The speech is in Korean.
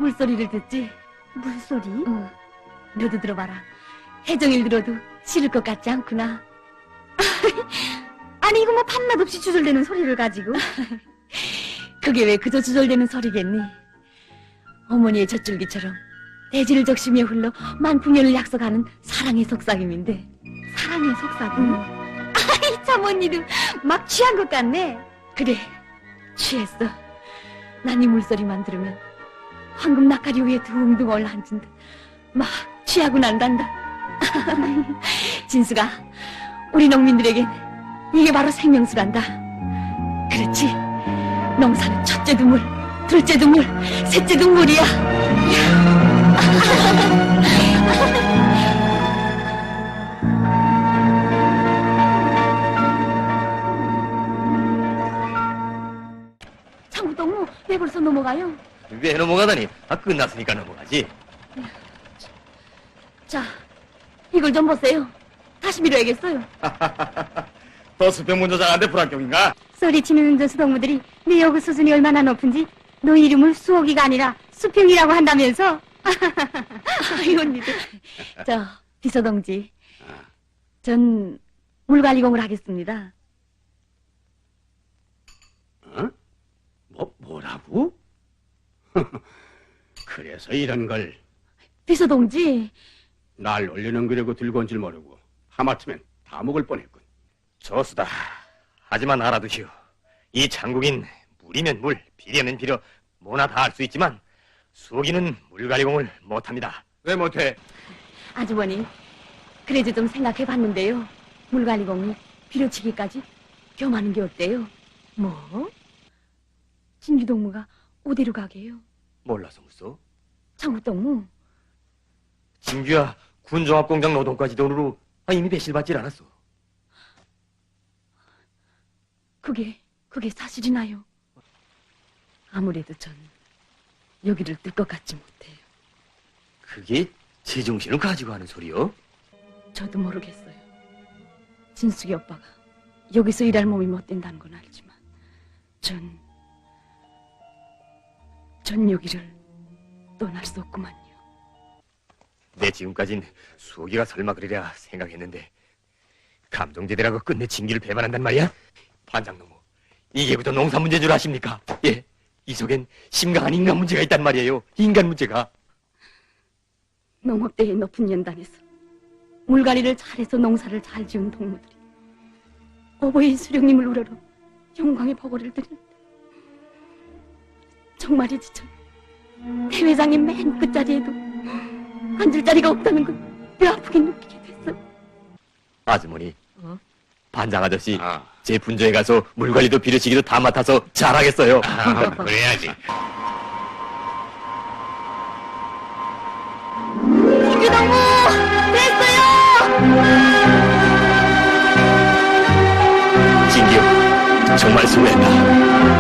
물소리를 듣지? 물소리? 응. 너도 들어봐라. 해정일 들어도 싫을 것 같지 않구나. 아니 이거 뭐 밤낮 없이 주절되는 소리를 가지고. 그게 왜 그저 주절되는 소리겠니? 어머니의 젖줄기처럼 대지를 적시며 흘러 만풍년을 약속하는 사랑의 속삭임인데. 사랑의 속삭임? 아이 참 언니도 막 취한 것 같네. 그래, 취했어. 난 이 물소리만 들으면 황금 나까리 위에 둥둥 올라앉은 듯 막 취하고 난단다. 진수가, 우리 농민들에겐 이게 바로 생명수란다. 그렇지, 농사는 첫째도 물, 둘째도 물, 셋째도 물이야. 창구동무 왜 벌써 넘어가요? 왜 넘어가다니? 끝났으니까 넘어가지. 자, 이걸 좀 보세요. 다시 밀어야겠어요. 더 수평문조장한테 불합격인가? 소리치는 운전수 동무들이 네 요구 수준이 얼마나 높은지 너 이름을 수옥이가 아니라 수평이라고 한다면서? 이 언니들. 저, 비서동지. 전 물관리공을 하겠습니다. 어? 뭐라고? 그래서 이런 걸 날 비서동지. 올리는 거려고 들고 온 줄 모르고 하마터면 다 먹을 뻔했군. 좋수다. 하지만 알아두시오. 이 장국인 물이면 물, 비료면 비료, 뭐나 다 할 수 있지만 수옥이는 물관리공을 못합니다. 왜 못해? 아주머니, 그래도 좀 생각해봤는데요. 물관리공이 비료치기까지 겸하는 게 어때요? 뭐? 진규동무가 어디로 가게요? 몰라서 묻소. 창구동무. 진규야, 군종합공장 노동까지 돈으로 이미 배실받질 않았어. 그게 사실이나요? 아무래도 전 여기를 뜰 것 같지 못해요. 그게 제정신을 가지고 하는 소리요? 저도 모르겠어요. 진숙이 오빠가 여기서 일할 몸이 못 된다는 건 알지만 전 여기를 떠날 수 없구만요. 내 지금까진 수옥이가 설마 그러랴 생각했는데 감정제대라고 끝내 진기를 배반한단 말이야? 반장노무, 이게부터 농사 문제인 줄 아십니까? 예, 이 속엔 심각한 인간 문제가 있단 말이에요. 인간 문제가. 농업대의 높은 연단에서 물갈이를 잘해서 농사를 잘 지은 동무들이 어버이 수령님을 우러러 영광의 보고를 드리는데 정말이지 전 대회장의 맨 끝자리에도 앉을 자리가 없다는 걸 뼈 아프게 느끼게 됐어요. 아주머니, 어? 반장 아저씨, 제 분조에 가서 물관리도 비료치기도 다 맡아서 잘하겠어요. 그래야지. 진규동무 됐어요. 진규, 정말 수고했다.